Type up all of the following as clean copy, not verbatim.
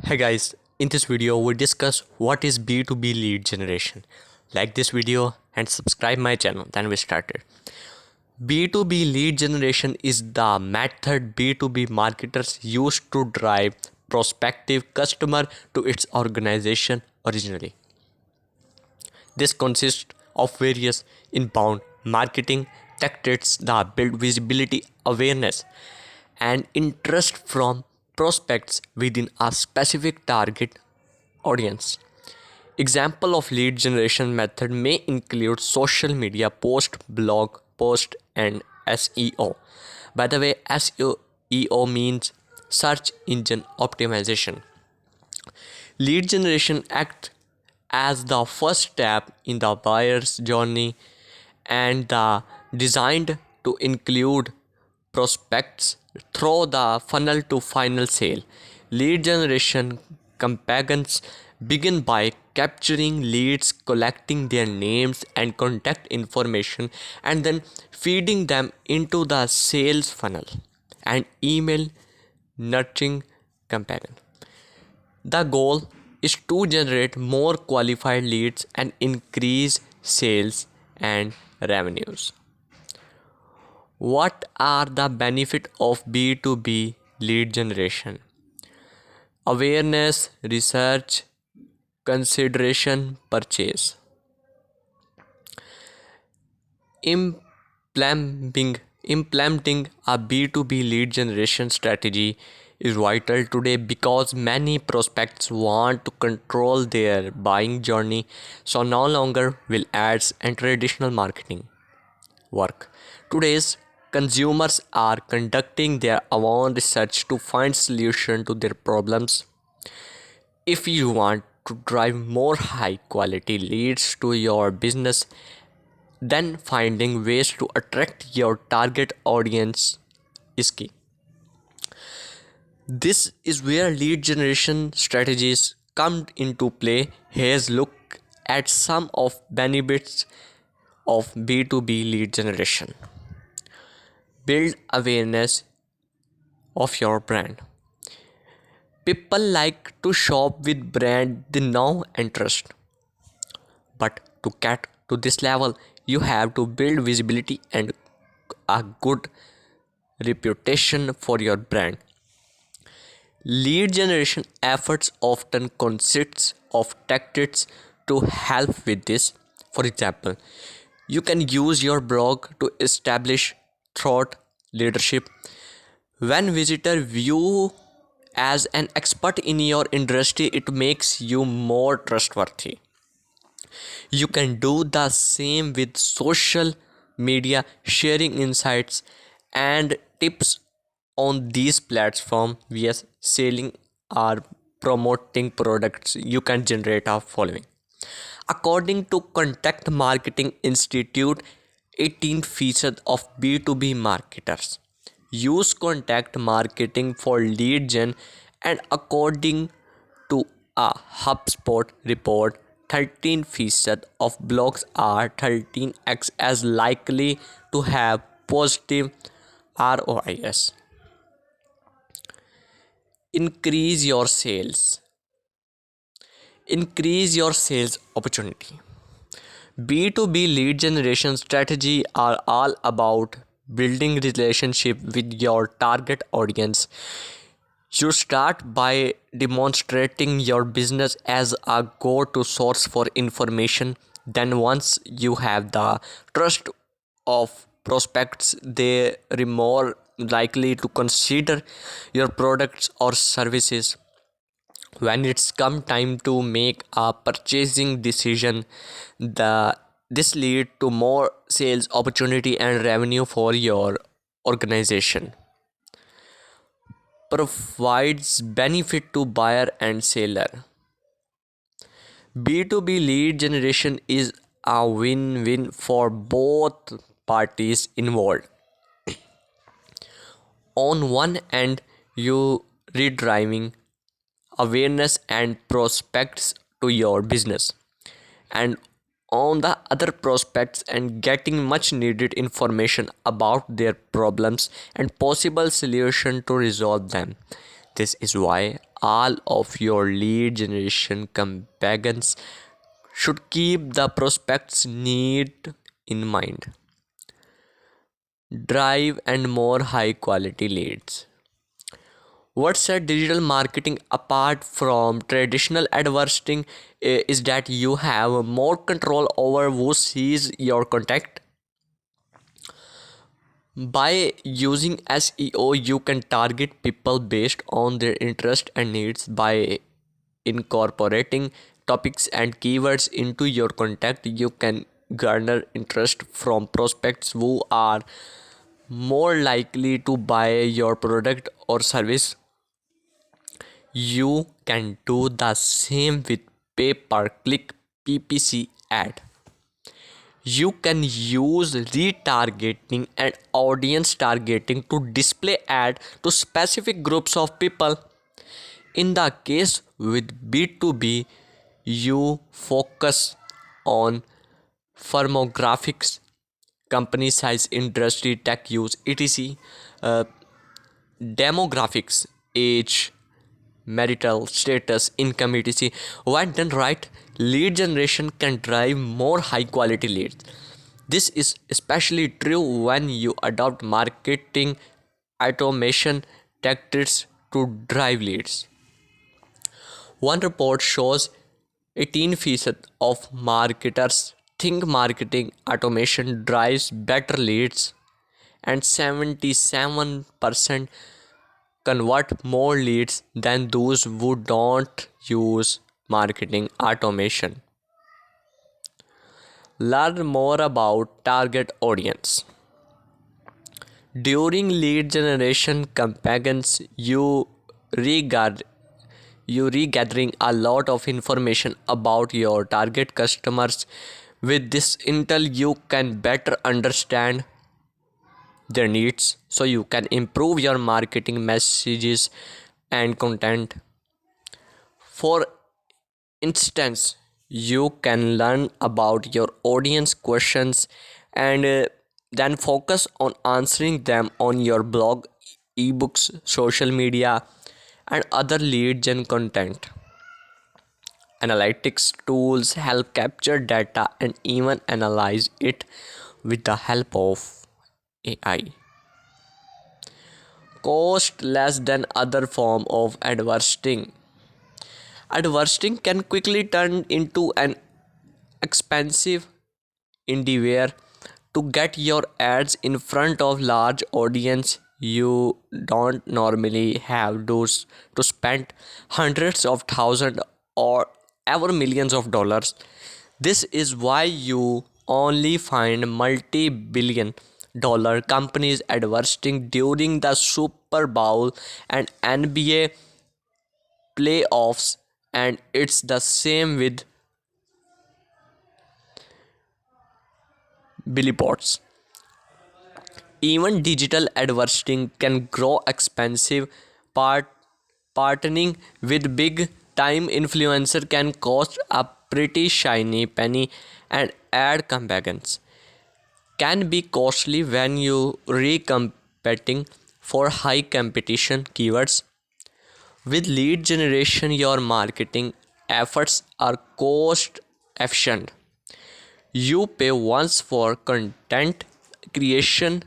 Hi guys, in this video we discuss what is B2B lead generation. Like this video and subscribe my channel, then we started. B2B lead generation is the method B2B marketers use to drive prospective customer to its organization originally. This consists of various inbound marketing tactics that build visibility, awareness, and interest from prospects within a specific target audience. Example of lead generation method may include social media post, blog post, and SEO. By the way, SEO means search engine optimization. Lead generation acts as the first step in the buyer's journey and designed to include prospects through the funnel to final sale. Lead generation campaigns begin by capturing leads, collecting their names and contact information, and then feeding them into the sales funnel and email nurturing campaign. The goal is to generate more qualified leads and increase sales and revenues. What are the benefits of B2B lead generation? Awareness, research, consideration, purchase. Implementing a B2B lead generation strategy is vital today because many prospects want to control their buying journey, so no longer will ads and traditional marketing work. Today's consumers are conducting their own research to find solutions to their problems. If you want to drive more high quality leads to your business, then finding ways to attract your target audience is key. This is where lead generation strategies come into play. Here's look at some of benefits of B2B lead generation. Build awareness of your brand. People like to shop with brand they know and trust. But to get to this level, you have to build visibility and a good reputation for your brand. Lead generation efforts often consists of tactics to help with this. For example, you can use your blog to establish thought leadership. When visitors view as an expert in your industry, it makes you more trustworthy. You can do the same with social media, sharing insights and tips on these platforms via selling or promoting products. You can generate a following. According to Contact Marketing Institute, 18% of B2B marketers use contact marketing for lead gen, and according to a HubSpot report, 13% of blogs are 13x as likely to have positive ROIs. Increase your sales. Increase your sales opportunity. B2B lead generation strategy are all about building relationship with your target audience. You start by demonstrating your business as a go-to source for information. Then once you have the trust of prospects, they are more likely to consider your products or services. When it's come time to make a purchasing decision, this lead to more sales opportunity and revenue for your organization. Provides benefit to buyer and seller. B2B lead generation is a win-win for both parties involved. On one end, you redriving awareness and prospects to your business, and on the other, prospects and getting much needed information about their problems and possible solution to resolve them. This is why all of your lead generation campaigns should keep the prospect's need in mind. Drive and more high quality leads. What set digital marketing apart from traditional advertising is that you have more control over who sees your content. By using SEO, you can target people based on their interest and needs. By incorporating topics and keywords into your content, you can garner interest from prospects who are more likely to buy your product or service. You can do the same with pay per click PPC ad. You can use retargeting and audience targeting to display ad to specific groups of people. In the case with B2B, you focus on firmographics, company size, industry, tech use, etc. Uh, Demographics, age, marital status, income, etc. When done right, lead generation can drive more high quality leads. This is especially true when you adopt marketing automation tactics to drive leads. One report shows 18% of marketers think marketing automation drives better leads, and 77% convert more leads than those who don't use marketing automation. Learn more about target audience. During lead generation campaigns, regard you regathering a lot of information about your target customers. With this intel, you can better understand their needs so you can improve your marketing messages and content. For instance, you can learn about your audience questions and then focus on answering them on your blog, ebooks, social media, and other lead gen content. Analytics tools help capture data and even analyze it with the help of AI. Cost less than other form of advertising. Advertising can quickly turn into an expensive endeavor. To get your ads in front of large audience, you don't normally have those to spend hundreds of thousands or ever millions of dollars. This is why you only find multi-billion dollar companies advertising during the Super Bowl and NBA playoffs, and it's the same with billboards. Even digital advertising can grow expensive. Partnering with big time influencer can cost a pretty shiny penny, and ad campaigns can be costly when you competing for high competition keywords. With lead generation, your marketing efforts are cost efficient. You pay once for content creation,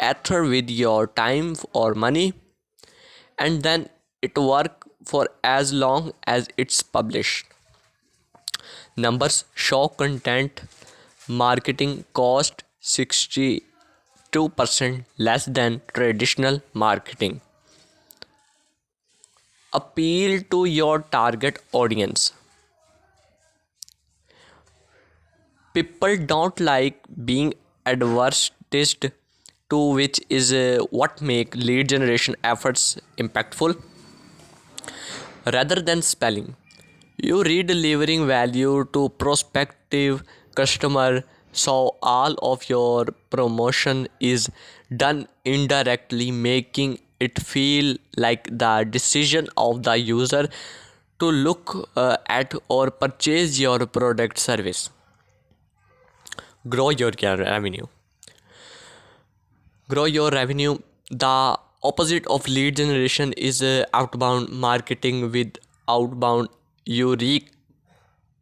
either with your time or money, and then it works for as long as it's published. Numbers show content marketing cost 62% less than traditional marketing. Appeal to your target audience. People don't like being advertised to, which is what make lead generation efforts impactful. Rather than spelling, you delivering value to prospective customer, so all of your promotion is done indirectly, making it feel like the decision of the user to look at or purchase your product service. Grow your revenue. The Opposite of lead generation is outbound marketing. With outbound, you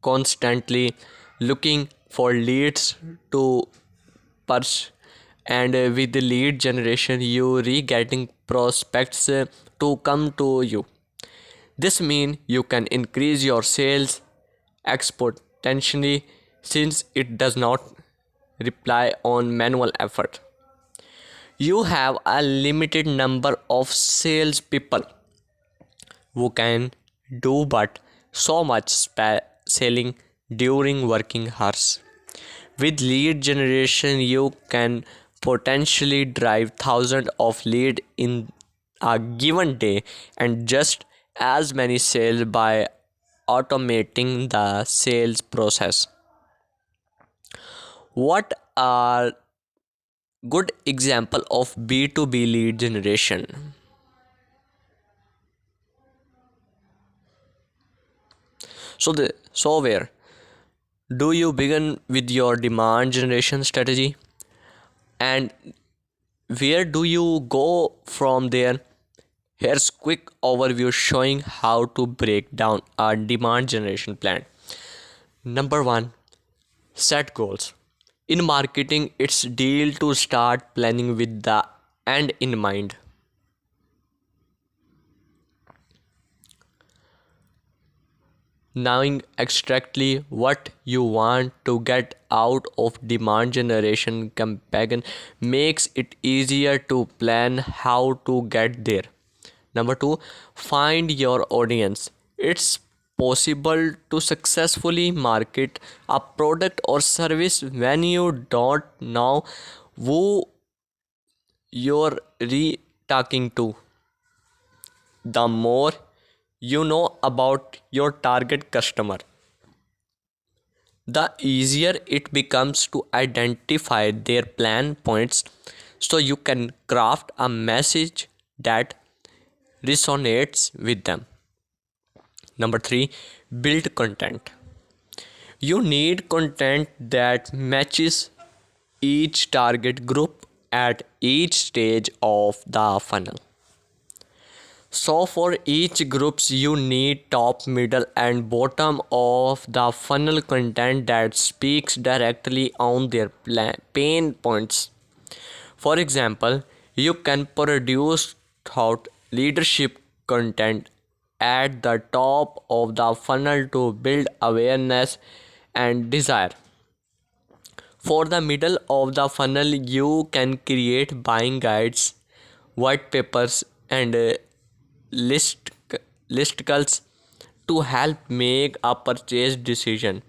constantly looking for leads to pursue, and with the lead generation, you getting prospects to come to you. This means you can increase your sales exponentially since it does not rely on manual effort. You have a limited number of salespeople who can do but so much selling during working hours. With lead generation, you can potentially drive thousands of leads in a given day and just as many sales by automating the sales process. What are good example of B2B lead generation? Where do you begin with your demand generation strategy, and where do you go from there? Here's quick overview showing how to break down a demand generation plan. Number 1, set goals. In marketing, it's deal to start planning with the end in mind. Knowing exactly what you want to get out of demand generation campaign makes it easier to plan how to get there. Number 2, find your audience. It's possible to successfully market a product or service when you don't know who you're talking to. The more you know about your target customer, the easier it becomes to identify their plan points so you can craft a message that resonates with them. Number 3, build content. You need content that matches each target group at each stage of the funnel. So for each groups you need top, middle and bottom of the funnel content that speaks directly on their pain points. For example, you can produce thought leadership content at the top of the funnel to build awareness and desire. For the middle of the funnel, you can create buying guides, white papers, and list listicles to help make a purchase decision.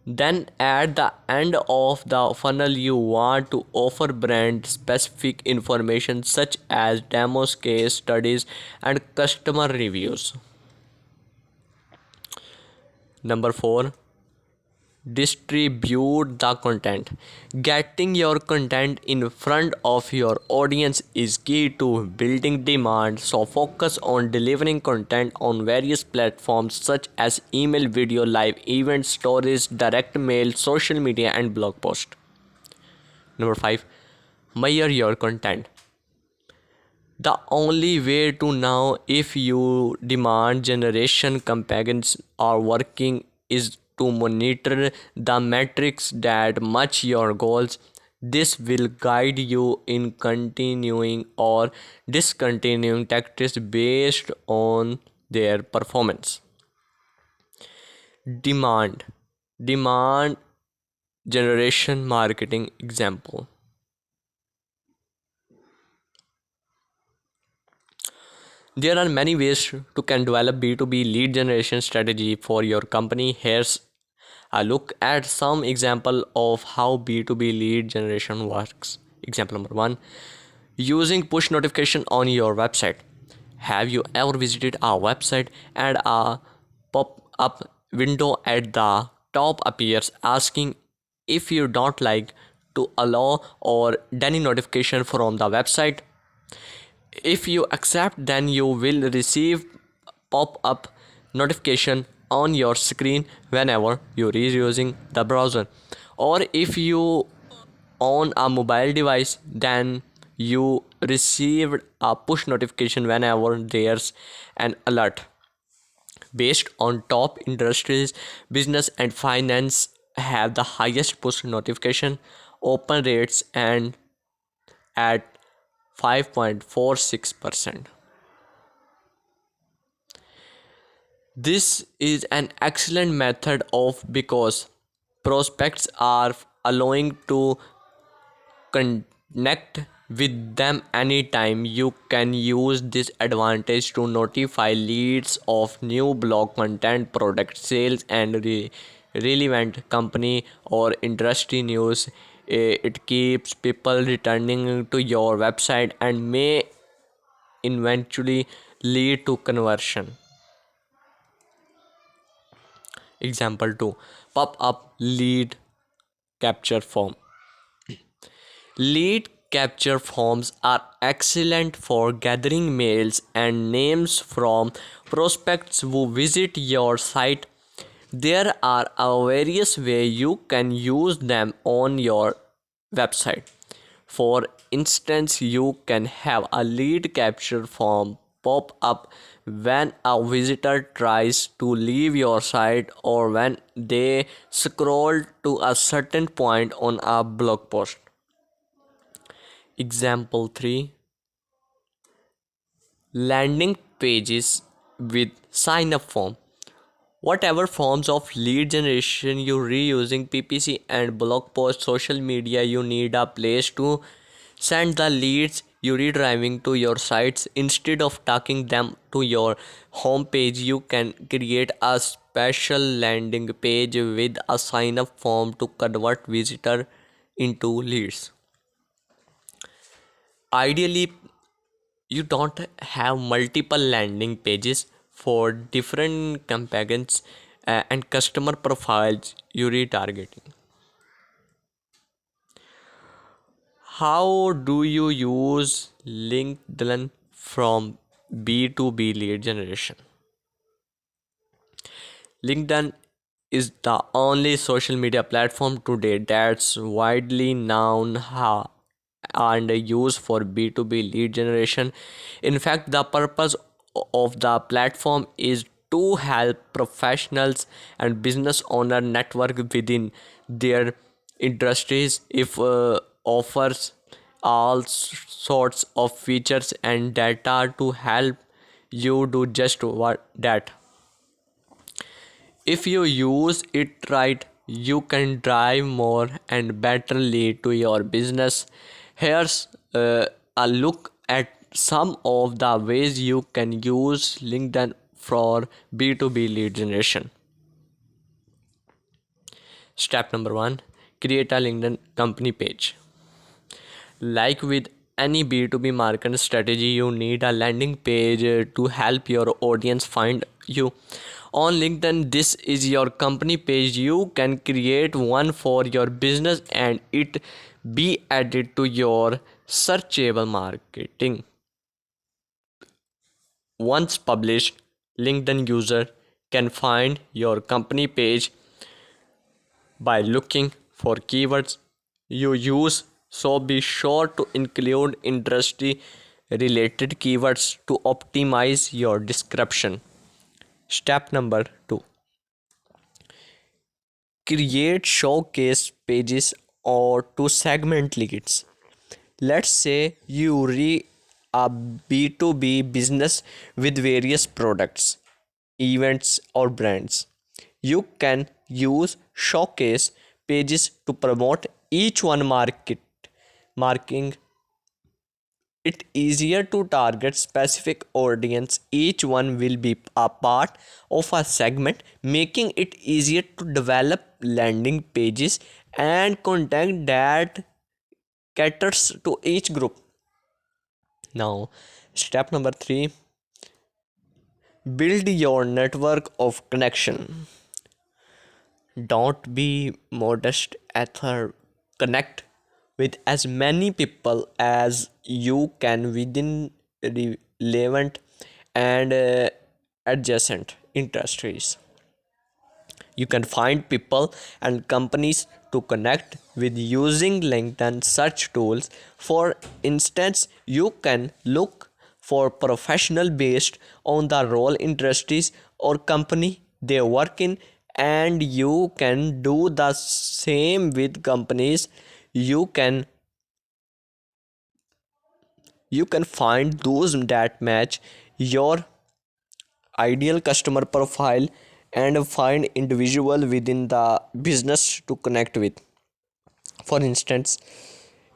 Then at the end of the funnel, you want to offer brand specific information such as demos, case studies, and customer reviews. Number 4, distribute the content. Getting your content in front of your audience is key to building demand, so focus on delivering content on various platforms such as email, video, live events, stories, direct mail, social media and blog post. Number 5, measure your content. The only way to know if your demand generation campaigns are working is to monitor the metrics that match your goals. This will guide you in continuing or discontinuing tactics based on their performance. Demand demand generation marketing example. There are many ways to can develop B2B lead generation strategy for your company. Here's a look at some example of how B2B lead generation works. Example number 1, using push notification on your website. Have you ever visited a website and a pop-up window at the top appears asking if you don't like to allow or any notification from the website? If you accept, then you will receive pop-up notification on your screen whenever you're using the browser. Or if you own a mobile device, then you received a push notification whenever there's an alert. Based on top industries, business and finance have the highest push notification open rates and at 5.46%. This is an excellent method of because prospects are allowing to connect with them anytime. You can use this advantage to notify leads of new blog content, product sales, and relevant company or industry news. It keeps people returning to your website and may eventually lead to conversion. Example 2, pop up lead capture form. Lead capture forms are excellent for gathering mails and names from prospects who visit your site. There are various ways you can use them on your website. For instance, you can have a lead capture form pop up when a visitor tries to leave your site or when they scroll to a certain point on a blog post. Example 3, landing pages with sign up form. Whatever forms of lead generation you reusing PPC and blog post social media, you need a place to send the leads you redriving to your sites. Instead of taking them to your home page, you can create a special landing page with a sign up form to convert visitor into leads. Ideally, you don't have multiple landing pages for different campaigns and customer profiles you retargeting. How do you use LinkedIn from B2B lead generation? LinkedIn is the only social media platform today that's widely known and used for B2B lead generation. In fact, the purpose of the platform is to help professionals and business owner network within their industries. If offers all sorts of features and data to help you do just what that. If you use it right, you can drive more and better lead to your business. Here's a look at some of the ways you can use LinkedIn for B2B lead generation. Step number 1, create a LinkedIn company page. Like with any B2B marketing strategy, you need a landing page to help your audience find you. On LinkedIn, this is your company page. You can create one for your business and it be added to your searchable marketing. Once published, LinkedIn user can find your company page by looking for keywords you use, so be sure to include industry related keywords to optimize your description. Step number 2, create showcase pages or to segment leads. Let's say you read a B2B business with various products, events, or brands. You can use showcase pages to promote each one marking it easier to target specific audience. Each one will be a part of a segment, making it easier to develop landing pages and content that caters to each group. Now, step number 3, build your network of connection. Don't be modest, Ether. Connect with as many people as you can within relevant and adjacent industries. You can find people and companies to connect with using LinkedIn search tools. For instance, you can look for professional based on the role, industries, or company they work in, and you can do the same with companies. You can you can find those that match your ideal customer profile and find individual within the business to connect with. For instance,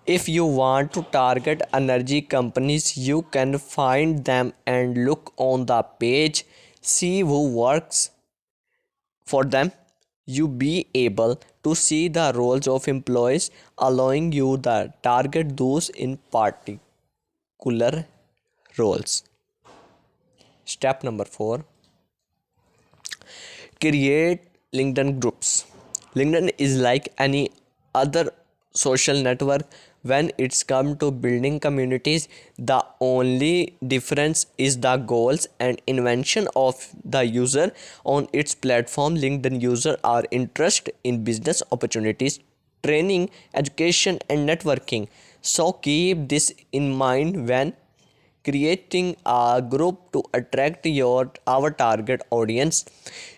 if you want to target energy companies, you can find them and look on the page, see who works for them. You be able to see the roles of employees, allowing you to target those in particular roles. Step number 4, create LinkedIn groups. LinkedIn is like any other social network when it's come to building communities. The only difference is the goals and invention of the user on its platform. LinkedIn users are interested in business opportunities, training, education, and networking. So keep this in mind when creating a group to attract your our target audience.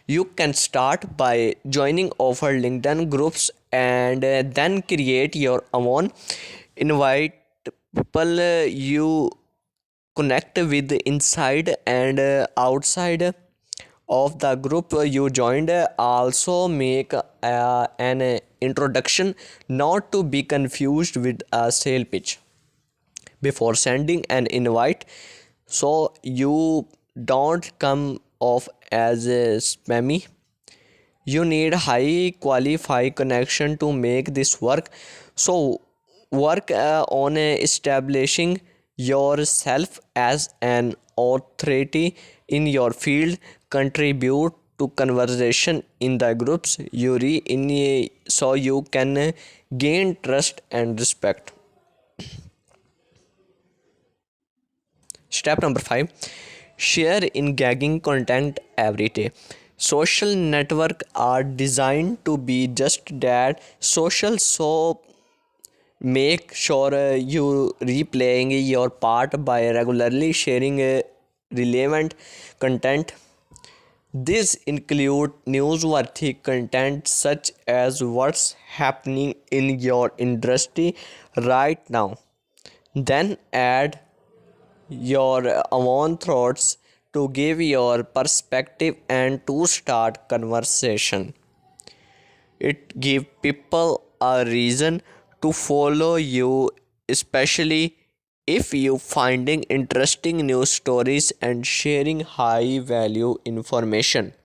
You can start by joining offer LinkedIn groups and then create your own. Invite people you connect with inside and outside of the group you joined. Also make an introduction, not to be confused with a sale pitch, before sending an invite, so you don't come off as spammy. You need high qualified connection to make this work. So work on establishing yourself as an authority in your field. Contribute to conversation in the groups you re in so you can gain trust and respect. Step number 5, share engaging content every day. Social network are designed to be just that, social. So make sure you replaying your part by regularly sharing relevant content. This include newsworthy content such as what's happening in your industry right now. Then add your own thoughts to give your perspective and to start conversation. It give people a reason to follow you, especially if you finding interesting news stories and sharing high value information.